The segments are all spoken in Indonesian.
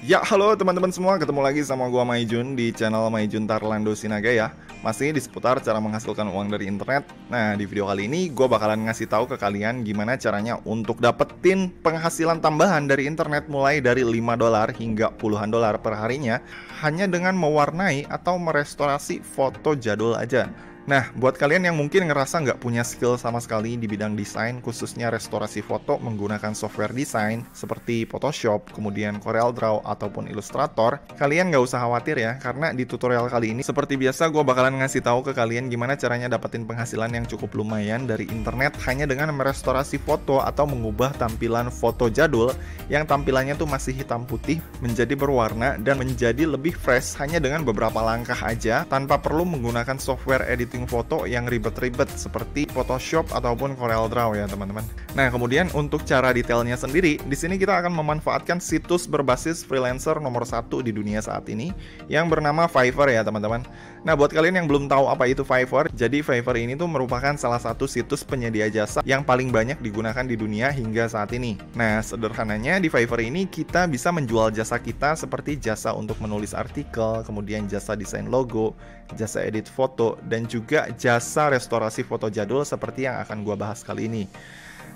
Ya, halo teman-teman semua, ketemu lagi sama gua Maijun di channel Maijun Tarlando Sinaga ya. Masih di seputar cara menghasilkan uang dari internet. Nah, di video kali ini gua bakalan ngasih tahu ke kalian gimana caranya untuk dapetin penghasilan tambahan dari internet mulai dari $5 hingga puluhan dolar per harinya hanya dengan mewarnai atau merestorasi foto jadul aja. Nah, buat kalian yang mungkin ngerasa nggak punya skill sama sekali di bidang desain, khususnya restorasi foto menggunakan software desain seperti Photoshop, kemudian CorelDRAW, ataupun Illustrator, kalian nggak usah khawatir ya, karena di tutorial kali ini, seperti biasa, gue bakalan ngasih tahu ke kalian gimana caranya dapetin penghasilan yang cukup lumayan dari internet hanya dengan merestorasi foto atau mengubah tampilan foto jadul yang tampilannya tuh masih hitam putih menjadi berwarna dan menjadi lebih fresh hanya dengan beberapa langkah aja tanpa perlu menggunakan software editing foto yang ribet-ribet seperti Photoshop ataupun CorelDRAW ya teman-teman. Nah, kemudian untuk cara detailnya sendiri, di sini kita akan memanfaatkan situs berbasis freelancer nomor 1 di dunia saat ini yang bernama Fiverr ya teman-teman. Nah, buat kalian yang belum tahu apa itu Fiverr, jadi Fiverr ini tuh merupakan salah satu situs penyedia jasa yang paling banyak digunakan di dunia hingga saat ini. Nah, sederhananya di Fiverr ini kita bisa menjual jasa kita seperti jasa untuk menulis artikel, kemudian jasa desain logo, jasa edit foto, dan juga jasa restorasi foto jadul seperti yang akan gua bahas kali ini.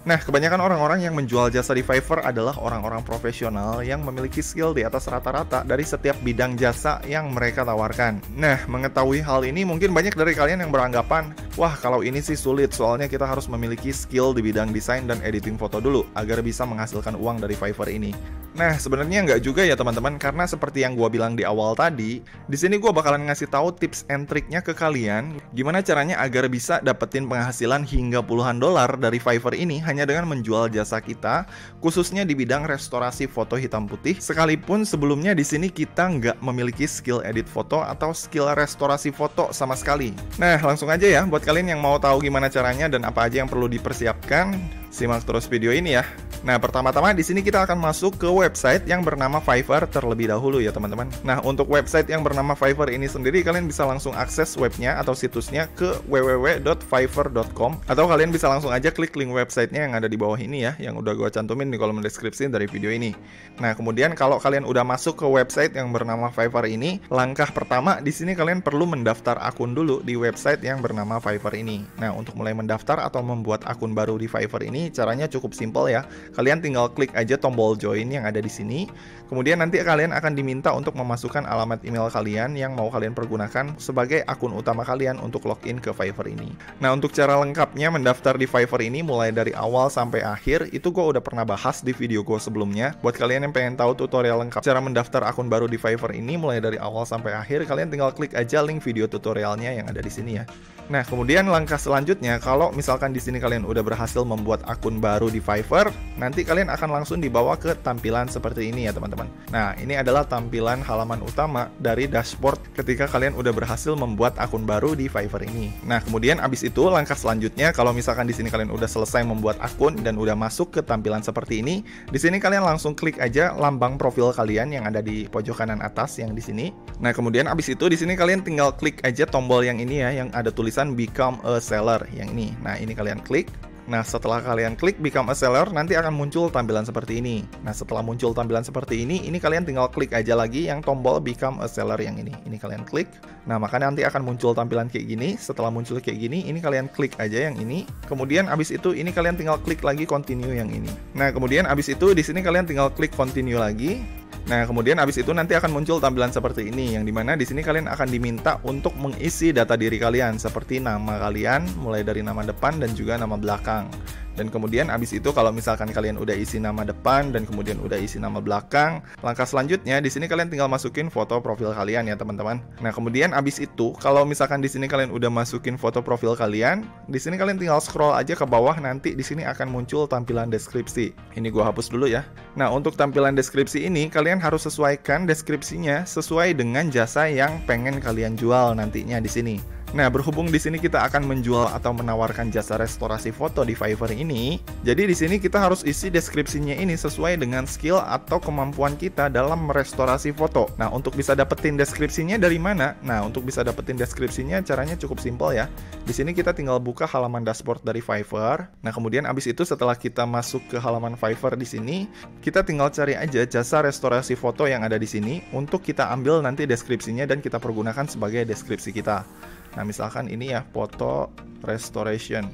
Nah, kebanyakan orang-orang yang menjual jasa di Fiverr adalah orang-orang profesional yang memiliki skill di atas rata-rata dari setiap bidang jasa yang mereka tawarkan. Nah, mengetahui hal ini mungkin banyak dari kalian yang beranggapan, wah kalau ini sih sulit soalnya kita harus memiliki skill di bidang desain dan editing foto dulu agar bisa menghasilkan uang dari Fiverr ini. Nah, sebenarnya nggak juga ya teman-teman, karena seperti yang gua bilang di awal tadi, di sini gua bakalan ngasih tahu tips and triknya ke kalian, gimana caranya agar bisa dapetin penghasilan hingga puluhan dolar dari Fiverr ini hanya dengan menjual jasa kita, khususnya di bidang restorasi foto hitam putih, sekalipun sebelumnya di sini kita nggak memiliki skill edit foto atau skill restorasi foto sama sekali. Nah, langsung aja ya, buat kalian yang mau tahu gimana caranya dan apa aja yang perlu dipersiapkan, simak terus video ini ya. Nah, pertama-tama di sini kita akan masuk ke website yang bernama Fiverr terlebih dahulu ya teman-teman. Nah, untuk website yang bernama Fiverr ini sendiri kalian bisa langsung akses webnya atau situsnya ke www.fiverr.com, atau kalian bisa langsung aja klik link websitenya yang ada di bawah ini ya, yang udah gue cantumin di kolom deskripsi dari video ini. Nah, kemudian kalau kalian udah masuk ke website yang bernama Fiverr ini, langkah pertama di sini kalian perlu mendaftar akun dulu di website yang bernama Fiverr ini. Nah, untuk mulai mendaftar atau membuat akun baru di Fiverr ini caranya cukup simpel ya. Kalian tinggal klik aja tombol join yang ada di sini. Kemudian nanti kalian akan diminta untuk memasukkan alamat email kalian yang mau kalian pergunakan sebagai akun utama kalian untuk login ke Fiverr ini. Nah, untuk cara lengkapnya mendaftar di Fiverr ini mulai dari awal sampai akhir itu gue udah pernah bahas di video gue sebelumnya. Buat kalian yang pengen tahu tutorial lengkap cara mendaftar akun baru di Fiverr ini mulai dari awal sampai akhir, kalian tinggal klik aja link video tutorialnya yang ada di sini ya. Nah, kemudian langkah selanjutnya, kalau misalkan di sini kalian udah berhasil membuat akun baru di Fiverr, nanti kalian akan langsung dibawa ke tampilan seperti ini ya teman-teman. Nah, ini adalah tampilan halaman utama dari dashboard ketika kalian udah berhasil membuat akun baru di Fiverr ini. Nah, kemudian abis itu langkah selanjutnya, kalau misalkan di sini kalian udah selesai membuat akun dan udah masuk ke tampilan seperti ini, di sini kalian langsung klik aja lambang profil kalian yang ada di pojok kanan atas yang di sini. Nah, kemudian abis itu di sini kalian tinggal klik aja tombol yang ini ya, yang ada tulisan Become a Seller yang ini. Nah, ini kalian klik. Nah, setelah kalian klik Become a Seller, nanti akan muncul tampilan seperti ini. Nah, setelah muncul tampilan seperti ini kalian tinggal klik aja lagi yang tombol Become a Seller yang ini. Ini kalian klik. Nah, maka nanti akan muncul tampilan kayak gini. Setelah muncul kayak gini, ini kalian klik aja yang ini. Kemudian abis itu ini kalian tinggal klik lagi Continue yang ini. Nah, kemudian abis itu di sini kalian tinggal klik Continue lagi. Nah, kemudian abis itu nanti akan muncul tampilan seperti ini, yang dimana di sini kalian akan diminta untuk mengisi data diri kalian seperti nama kalian, mulai dari nama depan dan juga nama belakang. Dan kemudian abis itu kalau misalkan kalian udah isi nama depan dan kemudian udah isi nama belakang, langkah selanjutnya di sini kalian tinggal masukin foto profil kalian ya teman-teman. Nah, kemudian abis itu kalau misalkan di sini kalian udah masukin foto profil kalian, di sini kalian tinggal scroll aja ke bawah, nanti di sini akan muncul tampilan deskripsi. Ini gua hapus dulu ya. Nah, untuk tampilan deskripsi ini kalian harus sesuaikan deskripsinya sesuai dengan jasa yang pengen kalian jual nantinya di sini. Nah, berhubung di sini kita akan menjual atau menawarkan jasa restorasi foto di Fiverr ini, jadi di sini kita harus isi deskripsinya ini sesuai dengan skill atau kemampuan kita dalam merestorasi foto. Nah, untuk bisa dapetin deskripsinya dari mana? Nah, untuk bisa dapetin deskripsinya caranya cukup simpel ya. Di sini kita tinggal buka halaman dashboard dari Fiverr. Nah, kemudian abis itu setelah kita masuk ke halaman Fiverr di sini, kita tinggal cari aja jasa restorasi foto yang ada di sini untuk kita ambil nanti deskripsinya dan kita pergunakan sebagai deskripsi kita. Nah, misalkan ini ya, foto restoration.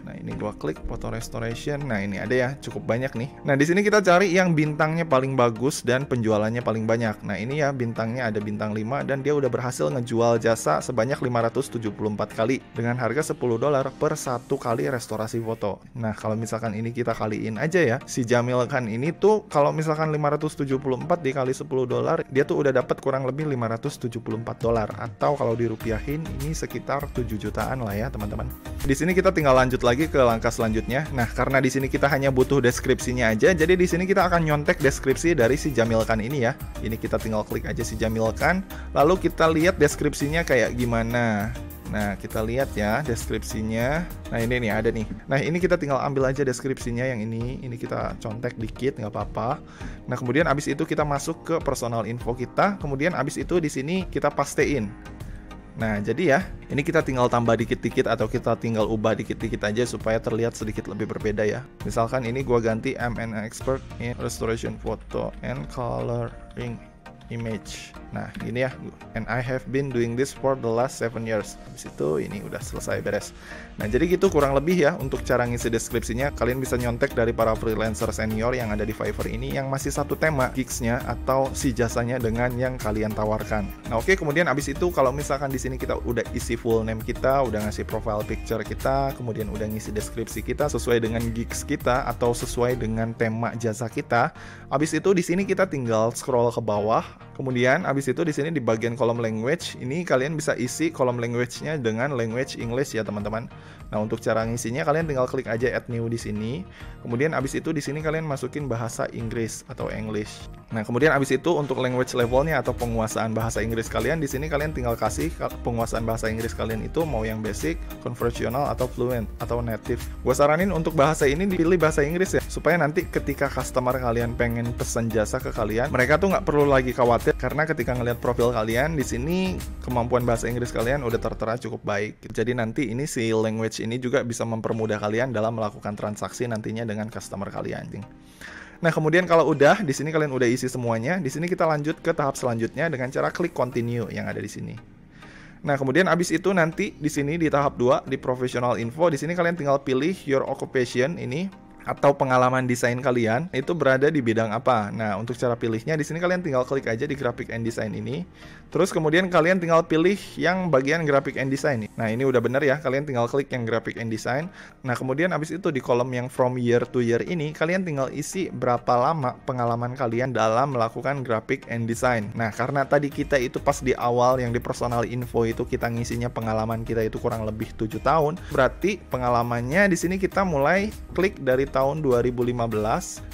Nah, ini gua klik foto restoration. Nah, ini ada ya, cukup banyak nih. Nah, di sini kita cari yang bintangnya paling bagus dan penjualannya paling banyak. Nah, ini ya bintangnya ada bintang 5 dan dia udah berhasil ngejual jasa sebanyak 574 kali dengan harga $10 per satu kali restorasi foto. Nah, kalau misalkan ini kita kaliin aja ya, si Jamil Khan ini tuh kalau misalkan 574 dikali $10, dia tuh udah dapat kurang lebih $574 atau kalau dirupiahin ini sekitar 7 jutaan lah ya, teman-teman. Di sini kita tinggal lanjut lagi ke langkah selanjutnya. Nah, karena di sini kita hanya butuh deskripsinya aja, jadi di sini kita akan nyontek deskripsi dari si Jamil Khan ini ya. Ini kita tinggal klik aja si Jamil Khan, lalu kita lihat deskripsinya kayak gimana. Nah, kita lihat ya deskripsinya. Nah, ini nih ada nih. Nah, ini kita tinggal ambil aja deskripsinya yang ini kita contek dikit, nggak apa-apa. Nah, kemudian abis itu kita masuk ke personal info kita. Kemudian abis itu di sini kita pastein. Nah, jadi ya, ini kita tinggal tambah dikit-dikit atau kita tinggal ubah dikit-dikit aja supaya terlihat sedikit lebih berbeda ya. Misalkan ini gua ganti I'm an expert in restoration photo and coloring image. Nah, ini ya, and I have been doing this for the last 7 years. Habis itu ini udah selesai beres. Nah, jadi gitu kurang lebih ya untuk cara ngisi deskripsinya. Kalian bisa nyontek dari para freelancer senior yang ada di Fiverr ini yang masih satu tema gigsnya atau si jasanya dengan yang kalian tawarkan. Nah, oke, kemudian abis itu kalau misalkan di sini kita udah isi full name kita, udah ngasih profile picture kita, kemudian udah ngisi deskripsi kita sesuai dengan gigs kita atau sesuai dengan tema jasa kita. Abis itu di sini kita tinggal scroll ke bawah. Kemudian abis itu di sini di bagian kolom language ini kalian bisa isi kolom language-nya dengan language English ya, teman-teman. Nah, untuk cara ngisinya kalian tinggal klik aja add new di sini. Kemudian abis itu di sini kalian masukin bahasa Inggris atau English. Nah, kemudian abis itu untuk language levelnya atau penguasaan bahasa Inggris kalian di sini kalian tinggal kasih penguasaan bahasa Inggris kalian itu mau yang basic, conversational atau fluent atau native. Gua saranin untuk bahasa ini dipilih bahasa Inggris ya, supaya nanti ketika customer kalian pengen pesan jasa ke kalian, mereka tuh nggak perlu lagi khawatir karena ketika ngelihat profil kalian di sini kemampuan bahasa Inggris kalian udah tertera cukup baik. Jadi nanti ini si language ini juga bisa mempermudah kalian dalam melakukan transaksi nantinya dengan customer kalian. Nah, kemudian kalau udah di sini kalian udah isi semuanya, di sini kita lanjut ke tahap selanjutnya dengan cara klik continue yang ada di sini. Nah, kemudian abis itu nanti di sini di tahap 2 di professional info, di sini kalian tinggal pilih your occupation ini atau pengalaman desain kalian itu berada di bidang apa. Nah, untuk cara pilihnya di sini kalian tinggal klik aja di graphic and design ini. Terus kemudian kalian tinggal pilih yang bagian graphic and design. Nah, ini udah bener ya, kalian tinggal klik yang graphic and design. Nah, kemudian abis itu di kolom yang from year to year ini kalian tinggal isi berapa lama pengalaman kalian dalam melakukan graphic and design. Nah, karena tadi kita itu pas di awal yang di personal info itu kita ngisinya pengalaman kita itu kurang lebih 7 tahun, berarti pengalamannya di sini kita mulai klik dari tahun 2015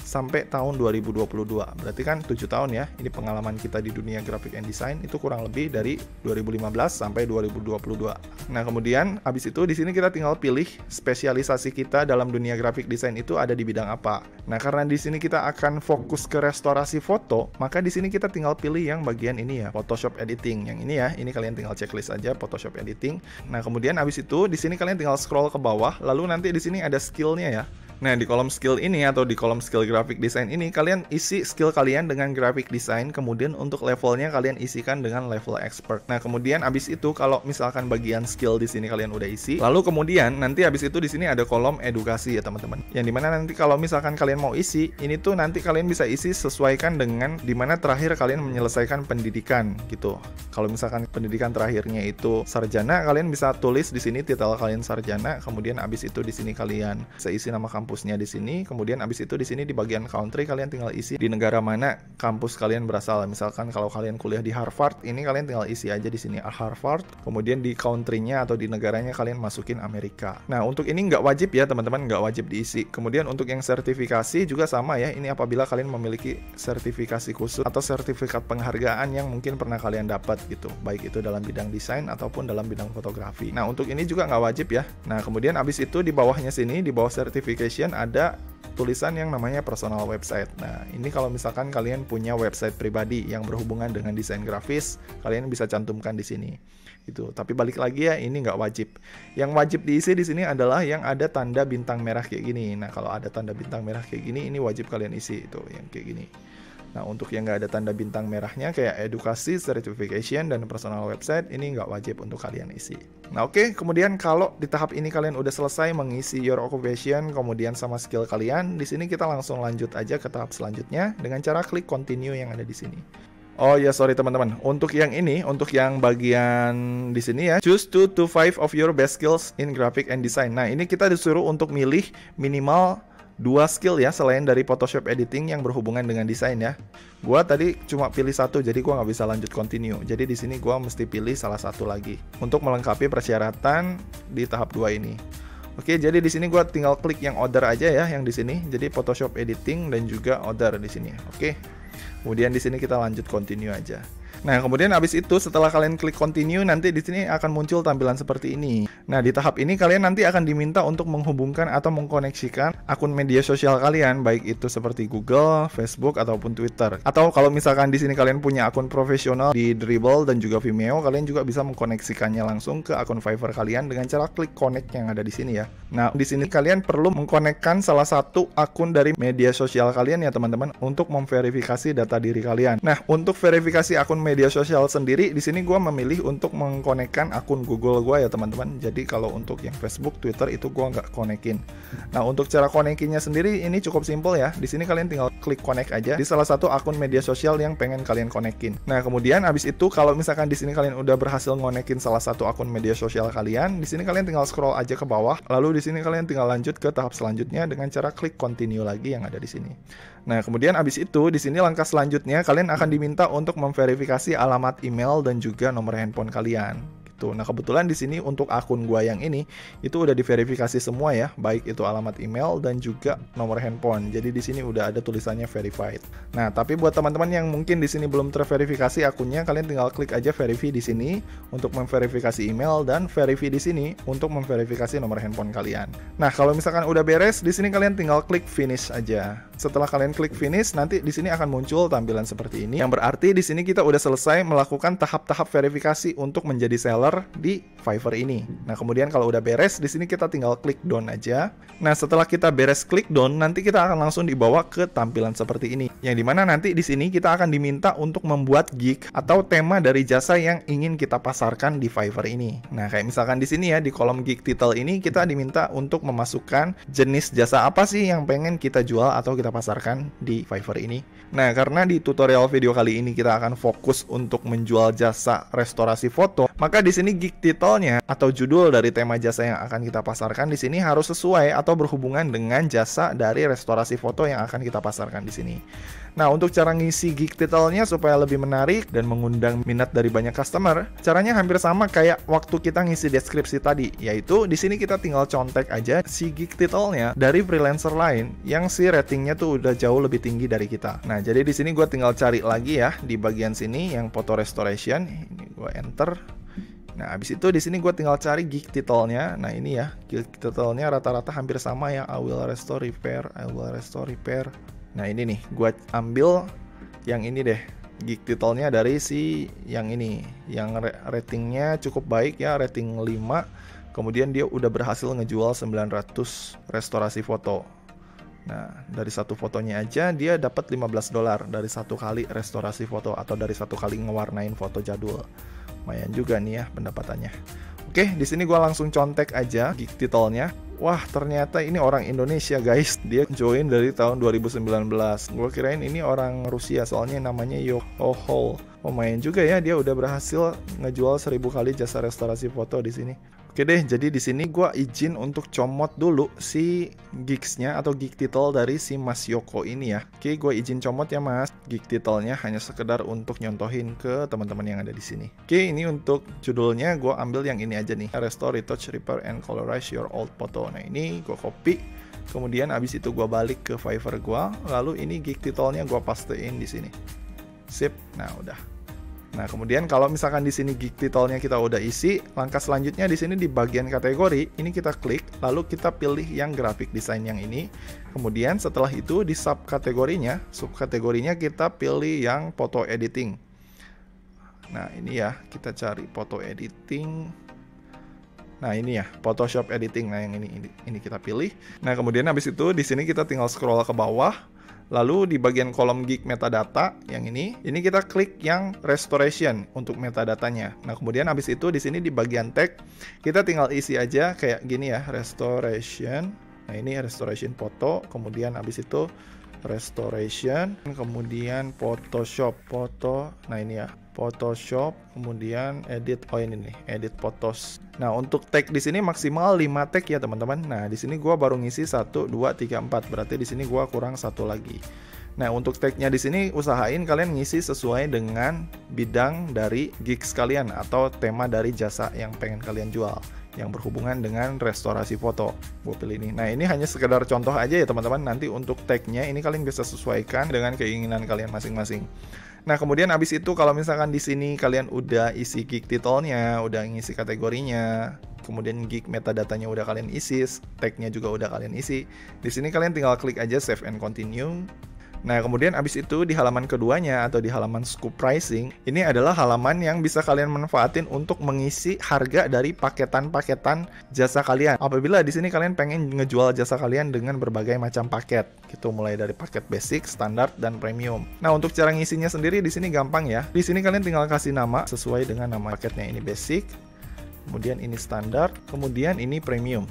sampai tahun 2022. Berarti kan 7 tahun ya. Ini pengalaman kita di dunia graphic and design itu kurang lebih dari 2015 sampai 2022. Nah, kemudian habis itu di sini kita tinggal pilih spesialisasi kita dalam dunia graphic design itu ada di bidang apa. Nah, karena di sini kita akan fokus ke restorasi foto, maka di sini kita tinggal pilih yang bagian ini ya, Photoshop editing. Yang ini ya, ini kalian tinggal checklist aja Photoshop editing. Nah, kemudian habis itu di sini kalian tinggal scroll ke bawah, lalu nanti di sini ada skill-nya ya. Nah, di kolom skill ini atau di kolom skill graphic design ini kalian isi skill kalian dengan graphic design, kemudian untuk levelnya kalian isikan dengan level expert. Nah, kemudian abis itu kalau misalkan bagian skill di sini kalian udah isi, lalu kemudian nanti abis itu di sini ada kolom edukasi ya, teman-teman. Yang dimana nanti kalau misalkan kalian mau isi, ini tuh nanti kalian bisa isi sesuaikan dengan dimana terakhir kalian menyelesaikan pendidikan gitu. Kalau misalkan pendidikan terakhirnya itu sarjana, kalian bisa tulis di sini titel kalian sarjana, kemudian abis itu di sini kalian bisa isi nama kampus kampusnya di sini. Kemudian abis itu di sini di bagian country kalian tinggal isi di negara mana kampus kalian berasal. Misalkan kalau kalian kuliah di Harvard, ini kalian tinggal isi aja di sini Harvard. Kemudian di country-nya atau di negaranya kalian masukin Amerika. Nah, untuk ini nggak wajib ya teman-teman, nggak wajib diisi. Kemudian untuk yang sertifikasi juga sama ya. Ini apabila kalian memiliki sertifikasi khusus atau sertifikat penghargaan yang mungkin pernah kalian dapat gitu, baik itu dalam bidang desain ataupun dalam bidang fotografi. Nah, untuk ini juga nggak wajib ya. Nah, kemudian abis itu di bawahnya sini, di bawah certification ada tulisan yang namanya personal website. Nah, ini kalau misalkan kalian punya website pribadi yang berhubungan dengan desain grafis, kalian bisa cantumkan di sini. Gitu. Tapi balik lagi ya, ini nggak wajib. Yang wajib diisi di sini adalah yang ada tanda bintang merah kayak gini. Nah, kalau ada tanda bintang merah kayak gini, ini wajib kalian isi itu yang kayak gini. Nah, untuk yang nggak ada tanda bintang merahnya kayak edukasi, certification, dan personal website, ini nggak wajib untuk kalian isi. Nah, oke. Kemudian kalau di tahap ini kalian udah selesai mengisi your occupation, kemudian sama skill kalian, di sini kita langsung lanjut aja ke tahap selanjutnya dengan cara klik continue yang ada di sini. Oh ya, sorry teman-teman. Untuk yang ini, untuk yang bagian di sini ya, choose 2 to 5 of your best skills in graphic and design. Nah, ini kita disuruh untuk milih minimal 2 skill ya, selain dari Photoshop editing yang berhubungan dengan desain ya. Gua tadi cuma pilih 1, jadi gua nggak bisa lanjut continue. Jadi di sini gua mesti pilih salah satu lagi untuk melengkapi persyaratan di tahap 2 ini. Oke, jadi di sini gua tinggal klik yang order aja ya, yang di sini. Jadi Photoshop editing dan juga order di sini. Oke. Kemudian di sini kita lanjut continue aja. Nah, kemudian abis itu setelah kalian klik continue, nanti di sini akan muncul tampilan seperti ini. Nah, di tahap ini kalian nanti akan diminta untuk menghubungkan atau mengkoneksikan akun media sosial kalian, baik itu seperti Google, Facebook, ataupun Twitter. Atau kalau misalkan di sini kalian punya akun profesional di Dribbble dan juga Vimeo, kalian juga bisa mengkoneksikannya langsung ke akun Fiverr kalian dengan cara klik connect yang ada di sini ya. Nah, di sini kalian perlu mengkonekkan salah satu akun dari media sosial kalian ya teman-teman untuk memverifikasi data diri kalian. Nah, untuk verifikasi akun media sosial sendiri, di sini gue memilih untuk mengkonekkan akun Google gue ya teman-teman. Jadi kalau untuk yang Facebook, Twitter itu gue nggak konekin. Nah, untuk cara konekinnya sendiri ini cukup simple ya. Di sini kalian tinggal klik connect aja di salah satu akun media sosial yang pengen kalian konekin. Nah, kemudian abis itu kalau misalkan di sini kalian udah berhasil ngonekin salah satu akun media sosial kalian, di sini kalian tinggal scroll aja ke bawah. Lalu di sini kalian tinggal lanjut ke tahap selanjutnya dengan cara klik continue lagi yang ada di sini. Nah, kemudian abis itu di sini langkah selanjutnya kalian akan diminta untuk memverifikasi alamat email dan juga nomor handphone kalian. Gitu. Nah, kebetulan di sini untuk akun gua yang ini itu udah diverifikasi semua ya, baik itu alamat email dan juga nomor handphone. Jadi di sini udah ada tulisannya verified. Nah, tapi buat teman-teman yang mungkin di sini belum terverifikasi akunnya, kalian tinggal klik aja verify di sini untuk memverifikasi email dan verify di sini untuk memverifikasi nomor handphone kalian. Nah, kalau misalkan udah beres, di sini kalian tinggal klik finish aja. Setelah kalian klik finish, nanti di sini akan muncul tampilan seperti ini. Yang berarti di sini kita udah selesai melakukan tahap-tahap verifikasi untuk menjadi seller di Fiverr ini. Nah, kemudian kalau udah beres, di sini kita tinggal klik done aja. Nah, setelah kita beres klik done, nanti kita akan langsung dibawa ke tampilan seperti ini. Yang dimana nanti di sini kita akan diminta untuk membuat gig atau tema dari jasa yang ingin kita pasarkan di Fiverr ini. Nah, kayak misalkan di sini ya, di kolom gig title ini kita diminta untuk memasukkan jenis jasa apa sih yang pengen kita jual atau kita pasarkan di Fiverr ini. Nah, karena di tutorial video kali ini kita akan fokus untuk menjual jasa restorasi foto, maka di sini gig title-nya atau judul dari tema jasa yang akan kita pasarkan di sini harus sesuai atau berhubungan dengan jasa dari restorasi foto yang akan kita pasarkan di sini. Nah, untuk cara ngisi gig title-nya supaya lebih menarik dan mengundang minat dari banyak customer, caranya hampir sama kayak waktu kita ngisi deskripsi tadi, yaitu di sini kita tinggal contek aja si gig title-nya dari freelancer lain yang si ratingnya tuh udah jauh lebih tinggi dari kita. Nah, jadi di sini gue tinggal cari lagi ya di bagian sini yang photo restoration. Ini gue enter. Nah, abis itu di sini gue tinggal cari gig title-nya. Nah, ini ya, gig title-nya rata-rata hampir sama ya. I will restore repair, I will restore repair. Nah, ini nih, gue ambil yang ini deh. Gig title-nya dari si yang ini, yang ratingnya cukup baik ya, rating 5. Kemudian dia udah berhasil ngejual 900 restorasi foto. Nah, dari satu fotonya aja dia dapat $15 dari satu kali restorasi foto atau dari satu kali ngewarnain foto jadul. Lumayan juga nih ya pendapatannya. Oke, di sini gua langsung contek aja gig title-nya. Wah, ternyata ini orang Indonesia guys. Dia join dari tahun 2019. Gua kirain ini orang Rusia soalnya namanya Yoho. Lumayan juga ya, dia udah berhasil ngejual 1000 kali jasa restorasi foto di sini. Oke deh, jadi di sini gua izin untuk comot dulu si gigs-nya atau gig title dari si Mas Yoko ini ya. Oke, gue izin comot ya Mas. Gig title-nya hanya sekedar untuk nyontohin ke teman-teman yang ada di sini. Oke, ini untuk judulnya gue ambil yang ini aja nih. Restore, retouch, repair, and colorize your old photo. Nah, ini gue copy. Kemudian abis itu gue balik ke Fiverr gue. Lalu ini gig title-nya gue pastein di sini. Sip. Nah, udah. Nah, kemudian kalau misalkan di sini gig title-nya kita udah isi, langkah selanjutnya di sini di bagian kategori, ini kita klik, lalu kita pilih yang graphic design yang ini. Kemudian setelah itu di subkategorinya kita pilih yang photo editing. Nah, ini ya, kita cari photo editing. Nah, ini ya, Photoshop editing. Nah, yang ini kita pilih. Nah, kemudian habis itu di sini kita tinggal scroll ke bawah. Lalu di bagian kolom gig metadata yang ini kita klik yang restoration untuk metadatanya. Nah, kemudian habis itu di sini di bagian tag kita tinggal isi aja kayak gini ya, restoration. Nah, ini restoration foto, kemudian habis itu restoration, kemudian Photoshop foto. Nah, ini ya, Photoshop, kemudian edit. Oh, ini nih, edit photos. Nah, untuk tag di sini maksimal 5 tag ya, teman-teman. Nah, di sini gua baru ngisi 1 2 3 4. Berarti di sini gua kurang satu lagi. Nah, untuk tagnya di sini usahain kalian ngisi sesuai dengan bidang dari gigs kalian atau tema dari jasa yang pengen kalian jual, yang berhubungan dengan restorasi foto. Gue pilih ini. Nah, ini hanya sekedar contoh aja ya, teman-teman. Nanti untuk tagnya ini kalian bisa sesuaikan dengan keinginan kalian masing-masing. Nah, kemudian abis itu kalau misalkan di sini kalian udah isi gig title-nya, udah ngisi kategorinya, kemudian gig metadatanya udah kalian isi, tag-nya juga udah kalian isi. Di sini kalian tinggal klik aja save and continue. Nah, kemudian abis itu di halaman keduanya atau di halaman scope pricing, ini adalah halaman yang bisa kalian manfaatin untuk mengisi harga dari paketan-paketan jasa kalian. Apabila di sini kalian pengen ngejual jasa kalian dengan berbagai macam paket, gitu, mulai dari paket basic, standar, dan premium. Nah, untuk cara ngisinya sendiri di sini gampang ya. Di sini kalian tinggal kasih nama sesuai dengan nama paketnya. Ini basic, kemudian ini standar, kemudian ini premium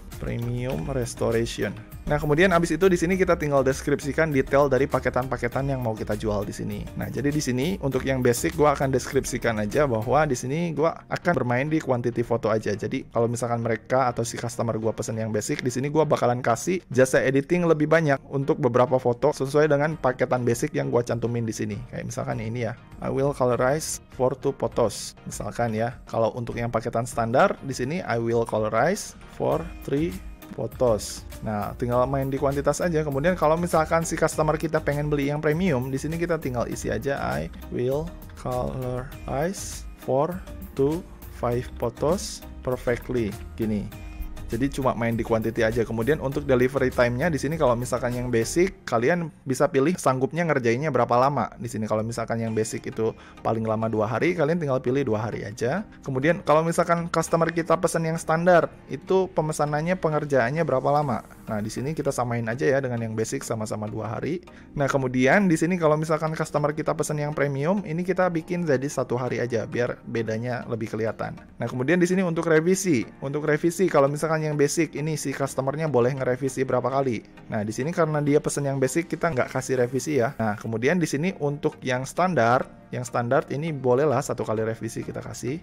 restoration. Nah, kemudian abis itu di sini kita tinggal deskripsikan detail dari paketan-paketan yang mau kita jual di sini. Nah, jadi di sini untuk yang basic gua akan deskripsikan aja bahwa di sini gua akan bermain di quantity foto aja. Jadi kalau misalkan mereka atau si customer gua pesen yang basic, di sini gua bakalan kasih jasa editing lebih banyak untuk beberapa foto sesuai dengan paketan basic yang gua cantumin di sini. Kayak misalkan ini ya, I will colorize for 2 photos. Misalkan ya, kalau untuk yang paketan standar di sini I will colorize for 3 photos. Nah, tinggal main di kuantitas aja. Kemudian kalau misalkan si customer kita pengen beli yang premium, di sini kita tinggal isi aja I will colorize for 5 photos perfectly. Gini. Jadi cuma main di quantity aja. Kemudian untuk delivery time-nya di sini kalau misalkan yang basic kalian bisa pilih sanggupnya ngerjainnya berapa lama. Di sini kalau misalkan yang basic itu paling lama 2 hari, kalian tinggal pilih 2 hari aja. Kemudian kalau misalkan customer kita pesan yang standar, itu pemesanannya pengerjaannya berapa lama. Nah, di sini kita samain aja ya dengan yang basic sama-sama 2 hari. Nah, kemudian di sini kalau misalkan customer kita pesan yang premium, ini kita bikin jadi 1 hari aja biar bedanya lebih kelihatan. Nah, kemudian di sini untuk revisi. Untuk revisi kalau misalkan yang basic ini si customernya boleh ngerevisi berapa kali. Nah, di sini karena dia pesen yang basic kita nggak kasih revisi ya. Nah, kemudian di sini untuk yang standar ini bolehlah 1 kali revisi kita kasih.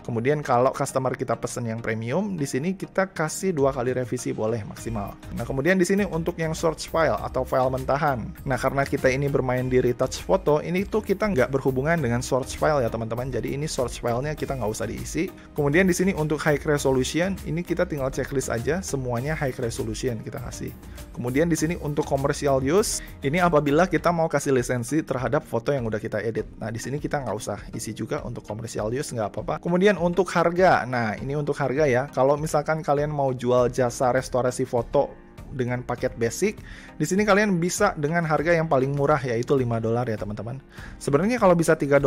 Kemudian kalau customer kita pesen yang premium, di sini kita kasih 2 kali revisi boleh maksimal. Nah, kemudian di sini untuk yang source file atau file mentahan. Nah, karena kita ini bermain di retouch foto, ini tuh kita nggak berhubungan dengan source file ya teman-teman. Jadi ini source filenya kita nggak usah diisi. Kemudian di sini untuk high resolution, ini kita tinggal checklist aja semuanya high resolution kita kasih. Kemudian di sini untuk commercial use, ini apabila kita mau kasih lisensi terhadap foto yang udah kita edit. Nah, di sini kita nggak usah isi juga untuk commercial use, nggak apa-apa. Kemudian untuk harga, nah ini untuk harga ya. Kalau misalkan kalian mau jual jasa restorasi foto dengan paket basic, di sini kalian bisa dengan harga yang paling murah yaitu $5 ya teman-teman. Sebenarnya kalau bisa $3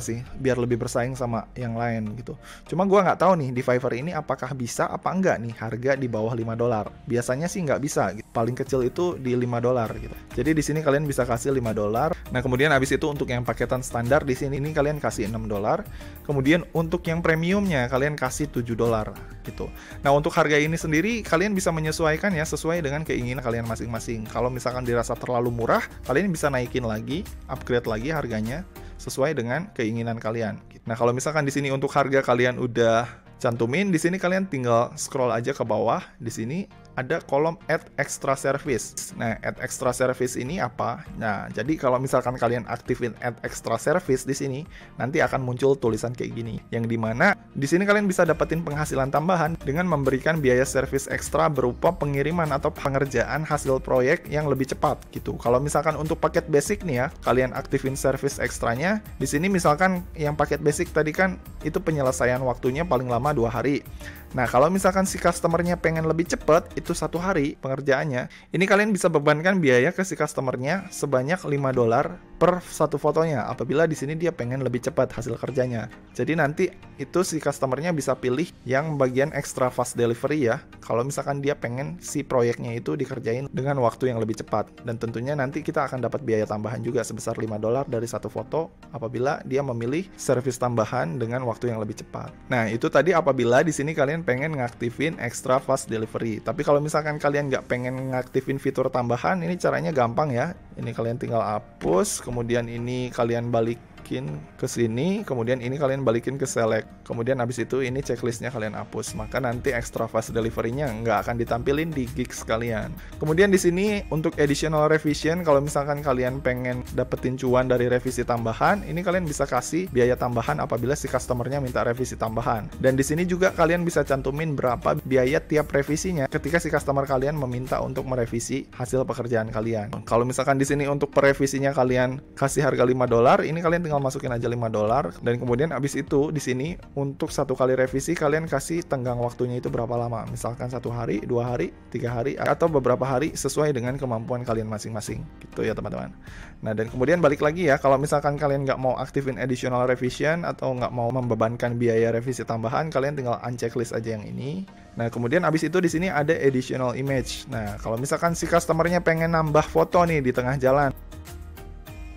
sih biar lebih bersaing sama yang lain gitu. Cuma gua nggak tahu nih di Fiverr ini apakah bisa apa enggak nih harga di bawah $5. Biasanya sih nggak bisa gitu. Paling kecil itu di $5 gitu. Jadi di sini kalian bisa kasih $5. Nah, kemudian habis itu untuk yang paketan standar di sini ini kalian kasih $6. Kemudian untuk yang premiumnya kalian kasih $7 gitu. Nah, untuk harga ini sendiri kalian bisa menyesuaikan ya sesuai dengan keinginan kalian masing-masing. Kalau misalkan dirasa terlalu murah, kalian bisa naikin lagi, upgrade lagi harganya sesuai dengan keinginan kalian. Nah, kalau misalkan di sini untuk harga kalian udah cantumin. Di sini kalian tinggal scroll aja ke bawah. Di sini ada kolom add extra service. Nah, add extra service ini apa? Nah, jadi kalau misalkan kalian aktifin add extra service di sini, nanti akan muncul tulisan kayak gini. Yang dimana di sini kalian bisa dapetin penghasilan tambahan dengan memberikan biaya service ekstra berupa pengiriman atau pengerjaan hasil proyek yang lebih cepat gitu. Kalau misalkan untuk paket basic nih ya, kalian aktifin service ekstranya. Di sini misalkan yang paket basic tadi kan itu penyelesaian waktunya paling lama 2 hari. Nah, kalau misalkan si customernya pengen lebih cepat, itu 1 hari pengerjaannya, ini kalian bisa bebankan biaya ke si customernya sebanyak $5 per satu fotonya, apabila di sini dia pengen lebih cepat hasil kerjanya. Jadi nanti itu si customernya bisa pilih yang bagian extra fast delivery ya, kalau misalkan dia pengen si proyeknya itu dikerjain dengan waktu yang lebih cepat. Dan tentunya nanti kita akan dapat biaya tambahan juga sebesar $5 dari satu foto, apabila dia memilih service tambahan dengan waktu yang lebih cepat. Nah, itu tadi apabila di sini kalian pengen ngaktifin extra fast delivery. Tapi kalau misalkan kalian nggak pengen ngaktifin fitur tambahan, ini caranya gampang ya. Ini kalian tinggal hapus, kemudian ini kalian balikin ke sini, kemudian ini kalian balikin ke select, kemudian habis itu ini checklistnya kalian hapus, maka nanti extra fast delivery-nya nggak akan ditampilin di gigs kalian. Kemudian di sini untuk additional revision, kalau misalkan kalian pengen dapetin cuan dari revisi tambahan, ini kalian bisa kasih biaya tambahan apabila si customernya minta revisi tambahan. Dan di sini juga kalian bisa cantumin berapa biaya tiap revisinya ketika si customer kalian meminta untuk merevisi hasil pekerjaan kalian. Kalau misalkan di sini untuk per revisinya kalian kasih harga $5, ini kalian tinggal masukin aja $5, dan kemudian abis itu di sini untuk 1 kali revisi kalian kasih tenggang waktunya itu berapa lama, misalkan 1 hari, 2 hari, 3 hari, atau beberapa hari sesuai dengan kemampuan kalian masing-masing gitu ya teman-teman. Nah, dan kemudian balik lagi ya, kalau misalkan kalian nggak mau aktifin additional revision atau nggak mau membebankan biaya revisi tambahan, kalian tinggal unchecklist aja yang ini. Nah, kemudian abis itu di sini ada additional image. Nah, kalau misalkan si customernya pengen nambah foto nih di tengah jalan,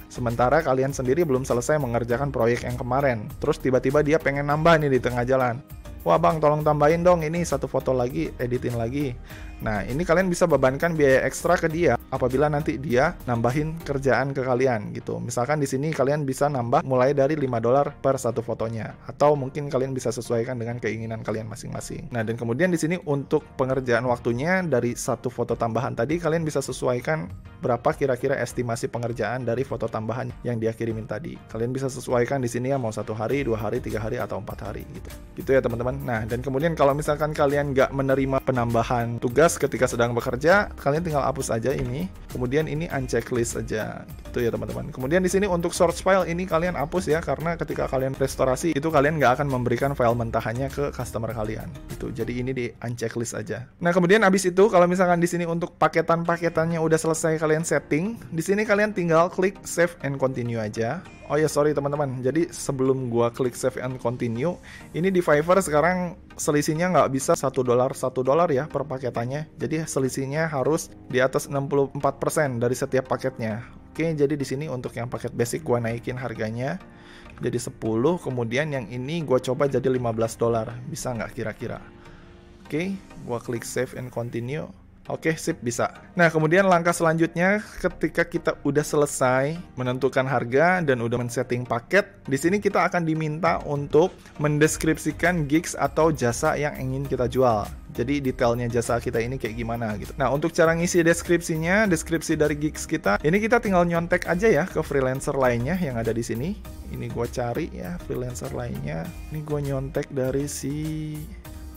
sementara kalian sendiri belum selesai mengerjakan proyek yang kemarin, terus tiba-tiba dia pengen nambah nih di tengah jalan. Wah bang, tolong tambahin dong ini 1 foto lagi, editin lagi. Nah, ini kalian bisa bebankan biaya ekstra ke dia apabila nanti dia nambahin kerjaan ke kalian gitu. Misalkan di sini kalian bisa nambah mulai dari $5 per satu fotonya, atau mungkin kalian bisa sesuaikan dengan keinginan kalian masing-masing. Nah, dan kemudian di sini untuk pengerjaan waktunya dari 1 foto tambahan tadi, kalian bisa sesuaikan berapa kira-kira estimasi pengerjaan dari foto tambahan yang dia kirimin tadi. Kalian bisa sesuaikan di sini ya, mau 1 hari, 2 hari, 3 hari, atau 4 hari gitu. Gitu ya teman-teman. Nah, dan kemudian kalau misalkan kalian nggak menerima penambahan tugas ketika sedang bekerja, kalian tinggal hapus aja ini. Kemudian ini unchecklist aja. Gitu ya teman-teman. Kemudian di sini untuk source file ini kalian hapus ya, karena ketika kalian restorasi itu kalian nggak akan memberikan file mentahannya ke customer kalian. Gitu. Jadi ini di unchecklist aja. Nah, kemudian abis itu kalau misalkan di sini untuk paketan-paketannya udah selesai kalian setting, di sini kalian tinggal klik save and continue aja. Oh ya, sorry teman-teman, jadi sebelum gua klik save and continue, ini di Fiverr sekarang selisihnya nggak bisa $1 ya per paketannya. Jadi selisihnya harus di atas 64% dari setiap paketnya. Oke, jadi di sini untuk yang paket basic gua naikin harganya jadi 10, kemudian yang ini gua coba jadi $15. Bisa nggak kira-kira? Oke, gua klik save and continue. Oke, sip, bisa. Nah, kemudian langkah selanjutnya ketika kita udah selesai menentukan harga dan udah men-setting paket, di sini kita akan diminta untuk mendeskripsikan gigs atau jasa yang ingin kita jual. Jadi detailnya jasa kita ini kayak gimana gitu. Nah, untuk cara ngisi deskripsinya, deskripsi dari gigs kita, ini kita tinggal nyontek aja ya ke freelancer lainnya yang ada di sini. Ini gua cari ya freelancer lainnya. Ini gua nyontek dari si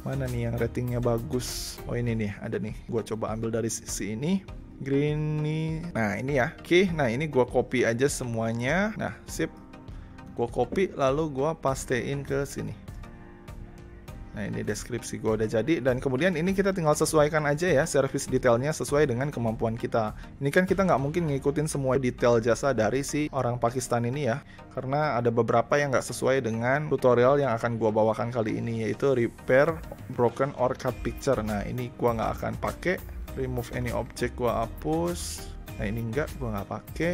mana nih yang ratingnya bagus. Oh ini nih, ada nih. Gua coba ambil dari sisi ini. Green nih. Nah ini ya. Oke, nah ini gua copy aja semuanya. Nah sip. Gua copy lalu gua pastein ke sini. Nah ini deskripsi gue udah jadi, dan kemudian ini kita tinggal sesuaikan aja ya service detailnya sesuai dengan kemampuan kita. Ini kan kita nggak mungkin ngikutin semua detail jasa dari si orang Pakistan ini ya, karena ada beberapa yang nggak sesuai dengan tutorial yang akan gue bawakan kali ini, yaitu repair broken or cut picture. Nah ini gue nggak akan pakai. Remove any object gue hapus. Nah ini enggak, gue nggak pakai.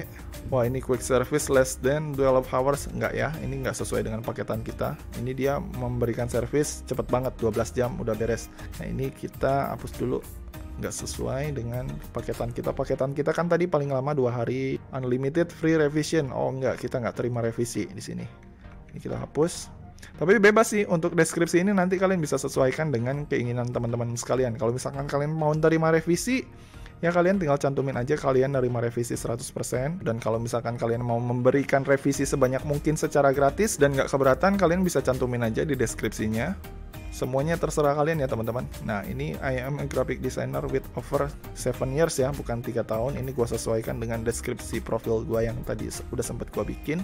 Wah ini quick service less than 12 hours, enggak ya, ini nggak sesuai dengan paketan kita. Ini dia memberikan service cepet banget, 12 jam udah beres. Nah ini kita hapus dulu, nggak sesuai dengan paketan kita. Paketan kita kan tadi paling lama 2 hari, unlimited free revision. Oh enggak, kita nggak terima revisi di sini. Ini kita hapus. Tapi bebas sih, untuk deskripsi ini nanti kalian bisa sesuaikan dengan keinginan teman-teman sekalian. Kalau misalkan kalian mau terima revisi, ya kalian tinggal cantumin aja kalian nerima revisi 100%. Dan kalau misalkan kalian mau memberikan revisi sebanyak mungkin secara gratis dan nggak keberatan, kalian bisa cantumin aja di deskripsinya. Semuanya terserah kalian ya teman-teman. Nah, ini I am a graphic designer with over 7 years ya, bukan 3 tahun. Ini gue sesuaikan dengan deskripsi profil gue yang tadi udah sempet gue bikin.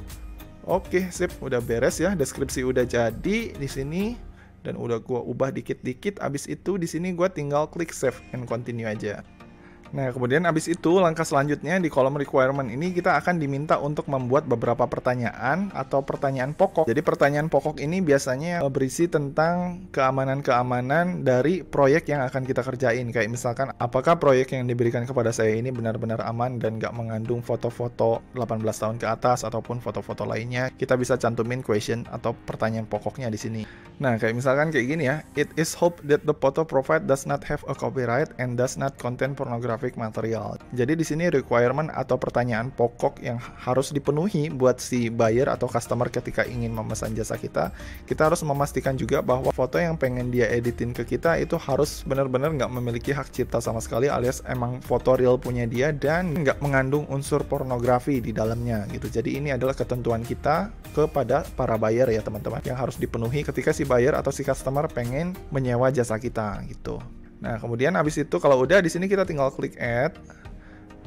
Oke, sip, udah beres ya. Deskripsi udah jadi di sini dan udah gue ubah dikit-dikit. Abis itu di sini gue tinggal klik save and continue aja. Nah, kemudian abis itu langkah selanjutnya di kolom requirement ini kita akan diminta untuk membuat beberapa pertanyaan atau pertanyaan pokok. Jadi pertanyaan pokok ini biasanya berisi tentang keamanan-keamanan dari proyek yang akan kita kerjain. Kayak misalkan, apakah proyek yang diberikan kepada saya ini benar-benar aman dan nggak mengandung foto-foto 18 tahun ke atas ataupun foto-foto lainnya. Kita bisa cantumin question atau pertanyaan pokoknya di sini. Nah, kayak misalkan kayak gini ya. It is hoped that the photo profile does not have a copyright and does not contain pornography material. Jadi di sini requirement atau pertanyaan pokok yang harus dipenuhi buat si buyer atau customer ketika ingin memesan jasa kita. Kita harus memastikan juga bahwa foto yang pengen dia editin ke kita itu harus benar-benar nggak memiliki hak cipta sama sekali, alias emang foto real punya dia dan nggak mengandung unsur pornografi di dalamnya gitu. Jadi ini adalah ketentuan kita kepada para buyer ya teman-teman, yang harus dipenuhi ketika si buyer atau si customer pengen menyewa jasa kita gitu. Nah, kemudian abis itu kalau udah di sini kita tinggal klik add.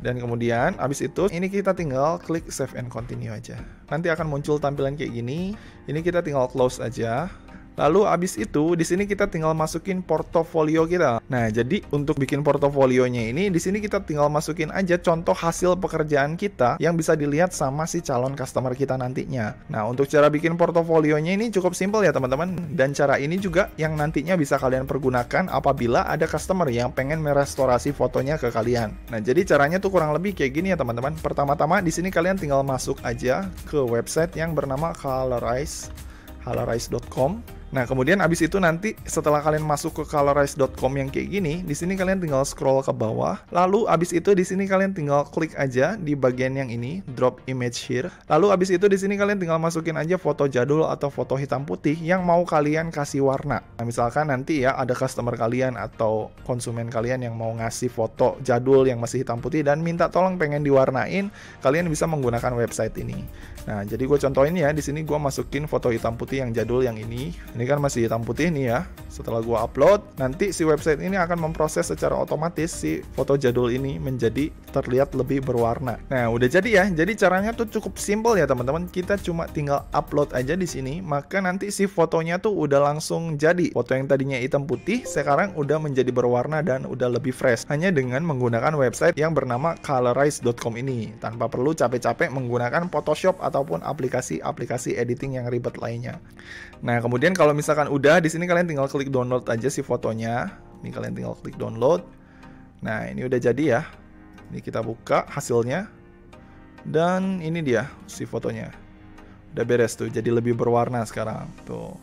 Dan kemudian abis itu ini kita tinggal klik save and continue aja. Nanti akan muncul tampilan kayak gini. Ini kita tinggal close aja. Lalu abis itu di sini kita tinggal masukin portofolio kita. Nah, jadi untuk bikin portofolionya ini di sini kita tinggal masukin aja contoh hasil pekerjaan kita yang bisa dilihat sama si calon customer kita nantinya. Nah, untuk cara bikin portofolionya ini cukup simpel ya teman-teman, dan cara ini juga yang nantinya bisa kalian pergunakan apabila ada customer yang pengen merestorasi fotonya ke kalian. Nah, jadi caranya tuh kurang lebih kayak gini ya teman-teman. Pertama-tama di sini kalian tinggal masuk aja ke website yang bernama colorize.com. Nah, kemudian abis itu nanti setelah kalian masuk ke colorize.com yang kayak gini, di sini kalian tinggal scroll ke bawah. Lalu abis itu di sini kalian tinggal klik aja di bagian yang ini, drop image here. Lalu abis itu di sini kalian tinggal masukin aja foto jadul atau foto hitam putih yang mau kalian kasih warna. Nah, misalkan nanti ya ada customer kalian atau konsumen kalian yang mau ngasih foto jadul yang masih hitam putih dan minta tolong pengen diwarnain, kalian bisa menggunakan website ini. Nah, jadi gue contohin ya, di sini gue masukin foto hitam putih yang jadul yang ini. Ini kan masih hitam putih nih ya. Setelah gue upload, nanti si website ini akan memproses secara otomatis si foto jadul ini menjadi terlihat lebih berwarna. Nah, udah jadi ya. Jadi caranya tuh cukup simple ya teman-teman. Kita cuma tinggal upload aja di sini, maka nanti si fotonya tuh udah langsung jadi. Foto yang tadinya hitam putih sekarang udah menjadi berwarna dan udah lebih fresh. Hanya dengan menggunakan website yang bernama colorize.com ini, tanpa perlu capek-capek menggunakan Photoshop ataupun aplikasi-aplikasi editing yang ribet lainnya. Nah, kemudian kalau misalkan udah, di sini kalian tinggal klik download aja si fotonya. Ini kalian tinggal klik download. Nah, ini udah jadi ya. Ini kita buka hasilnya. Dan ini dia si fotonya. Udah beres tuh, jadi lebih berwarna sekarang. Tuh.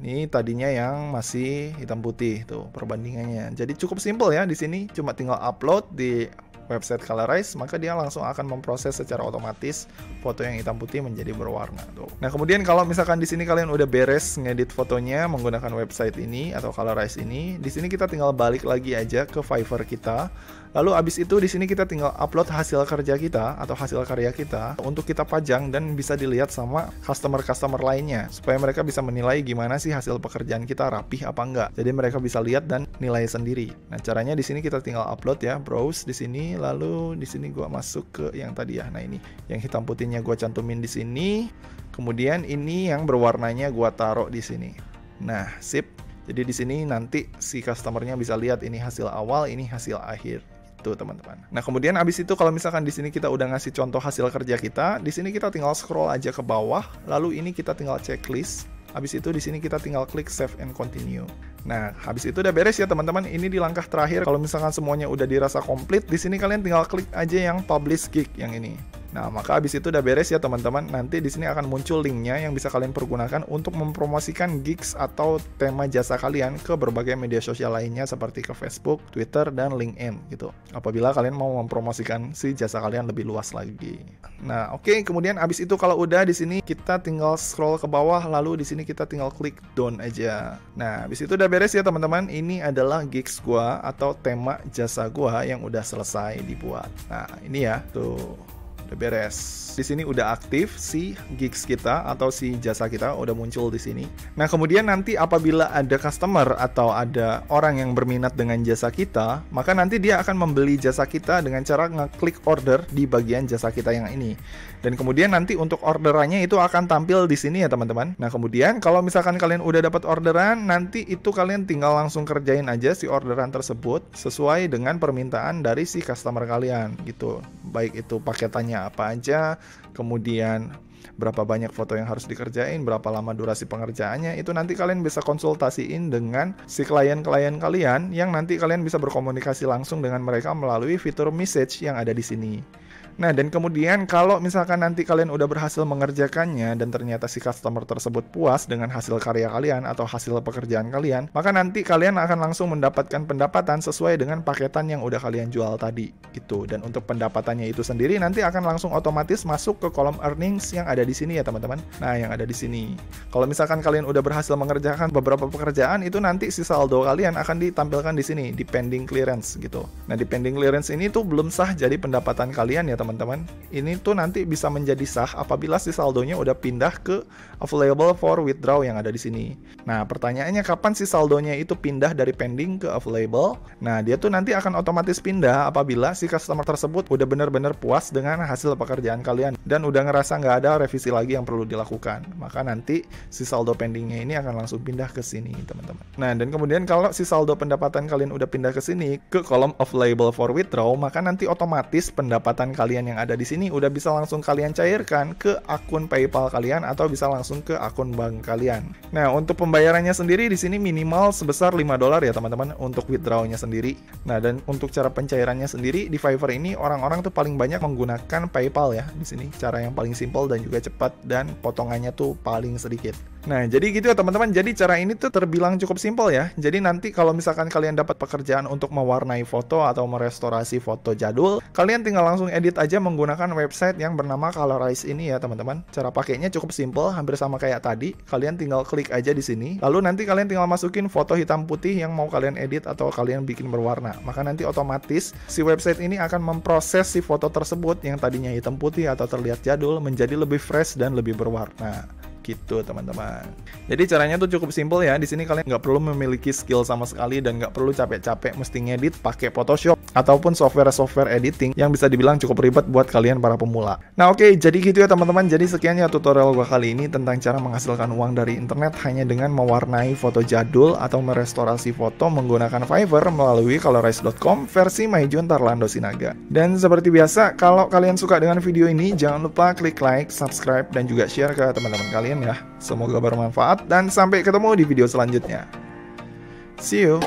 Ini tadinya yang masih hitam putih tuh perbandingannya. Jadi cukup simple ya di sini, cuma tinggal upload di website Colorize, maka dia langsung akan memproses secara otomatis foto yang hitam putih menjadi berwarna tuh. Nah, kemudian kalau misalkan di sini kalian udah beres ngedit fotonya menggunakan website ini atau Colorize ini, di sini kita tinggal balik lagi aja ke Fiverr kita. Lalu abis itu di sini kita tinggal upload hasil kerja kita atau hasil karya kita untuk kita pajang dan bisa dilihat sama customer-customer lainnya supaya mereka bisa menilai gimana sih hasil pekerjaan kita rapih apa enggak. Jadi mereka bisa lihat dan nilai sendiri. Nah, caranya di sini kita tinggal upload ya, browse di sini, lalu di sini gua masuk ke yang tadi ya. Nah, ini yang hitam putihnya gua cantumin di sini. Kemudian ini yang berwarnanya gua taruh di sini. Nah, sip. Jadi di sini nanti si customernya bisa lihat ini hasil awal, ini hasil akhir. Tuh teman-teman. Nah, kemudian abis itu kalau misalkan di sini kita udah ngasih contoh hasil kerja kita, di sini kita tinggal scroll aja ke bawah, lalu ini kita tinggal checklist. Habis itu di sini kita tinggal klik save and continue. Nah, habis itu udah beres ya teman-teman. Ini di langkah terakhir. Kalau misalkan semuanya udah dirasa komplit, di sini kalian tinggal klik aja yang publish gig yang ini. Nah, maka habis itu udah beres ya teman-teman. Nanti di sini akan muncul linknya yang bisa kalian pergunakan untuk mempromosikan gigs atau tema jasa kalian ke berbagai media sosial lainnya seperti ke Facebook, Twitter, dan LinkedIn gitu. Apabila kalian mau mempromosikan si jasa kalian lebih luas lagi. Nah, oke, kemudian habis itu kalau udah di sini kita tinggal scroll ke bawah, lalu di sini kita tinggal klik done aja. Nah, habis itu udah beres ya teman-teman. Ini adalah gigs gua atau tema jasa gua yang udah selesai dibuat. Nah, ini ya, tuh. Udah beres. Di sini udah aktif si gigs kita atau si jasa kita udah muncul di sini. Nah, kemudian nanti apabila ada customer atau ada orang yang berminat dengan jasa kita, maka nanti dia akan membeli jasa kita dengan cara ngeklik order di bagian jasa kita yang ini. Dan kemudian nanti untuk orderannya itu akan tampil di sini ya teman-teman. Nah, kemudian kalau misalkan kalian udah dapat orderan, nanti itu kalian tinggal langsung kerjain aja si orderan tersebut sesuai dengan permintaan dari si customer kalian gitu. Baik itu paketannya apa aja, kemudian berapa banyak foto yang harus dikerjain, berapa lama durasi pengerjaannya, itu nanti kalian bisa konsultasiin dengan si klien-klien kalian yang nanti kalian bisa berkomunikasi langsung dengan mereka melalui fitur message yang ada di sini. Nah, dan kemudian kalau misalkan nanti kalian udah berhasil mengerjakannya dan ternyata si customer tersebut puas dengan hasil karya kalian atau hasil pekerjaan kalian, maka nanti kalian akan langsung mendapatkan pendapatan sesuai dengan paketan yang udah kalian jual tadi gitu. Dan untuk pendapatannya itu sendiri nanti akan langsung otomatis masuk ke kolom earnings yang ada di sini ya teman-teman. Nah, yang ada di sini. Kalau misalkan kalian udah berhasil mengerjakan beberapa pekerjaan, itu nanti si saldo kalian akan ditampilkan di sini di pending clearance gitu. Nah, di pending clearance ini tuh belum sah jadi pendapatan kalian ya teman-teman. Ini tuh nanti bisa menjadi sah apabila si saldonya udah pindah ke available for withdraw yang ada di sini. Nah, pertanyaannya kapan si saldonya itu pindah dari pending ke available? Nah, dia tuh nanti akan otomatis pindah apabila si customer tersebut udah benar-benar puas dengan hasil pekerjaan kalian dan udah ngerasa nggak ada revisi lagi yang perlu dilakukan. Maka nanti si saldo pendingnya ini akan langsung pindah ke sini, teman-teman. Nah, dan kemudian kalau si saldo pendapatan kalian udah pindah ke sini ke kolom available for withdraw, maka nanti otomatis pendapatan kalian yang ada di sini udah bisa langsung kalian cairkan ke akun PayPal kalian atau bisa langsung ke akun bank kalian. Nah, untuk pembayarannya sendiri di sini minimal sebesar $5 ya teman-teman untuk withdrawnya sendiri. Nah, dan untuk cara pencairannya sendiri di Fiverr ini orang-orang tuh paling banyak menggunakan PayPal ya di sini. Cara yang paling simpel dan juga cepat dan potongannya tuh paling sedikit. Nah, jadi gitu ya teman-teman. Jadi cara ini tuh terbilang cukup simpel ya. Jadi nanti kalau misalkan kalian dapat pekerjaan untuk mewarnai foto atau merestorasi foto jadul, kalian tinggal langsung edit aja menggunakan website yang bernama Colorize ini ya teman-teman. Cara pakainya cukup simpel, hampir sama kayak tadi. Kalian tinggal klik aja di sini. Lalu nanti kalian tinggal masukin foto hitam putih yang mau kalian edit atau kalian bikin berwarna. Maka nanti otomatis si website ini akan memproses si foto tersebut yang tadinya hitam putih atau terlihat jadul menjadi lebih fresh dan lebih berwarna. Gitu teman-teman. Jadi caranya tuh cukup simpel ya. Di sini kalian nggak perlu memiliki skill sama sekali dan nggak perlu capek-capek mesti ngedit pakai Photoshop ataupun software editing yang bisa dibilang cukup ribet buat kalian para pemula. Nah, oke, jadi gitu ya teman-teman. Jadi sekian ya tutorial gua kali ini tentang cara menghasilkan uang dari internet hanya dengan mewarnai foto jadul atau merestorasi foto menggunakan Fiverr melalui colorize.com versi Maijun Tarlando Sinaga. Dan seperti biasa, kalau kalian suka dengan video ini, jangan lupa klik like, subscribe, dan juga share ke teman-teman kalian ya. Semoga bermanfaat dan sampai ketemu di video selanjutnya. See you.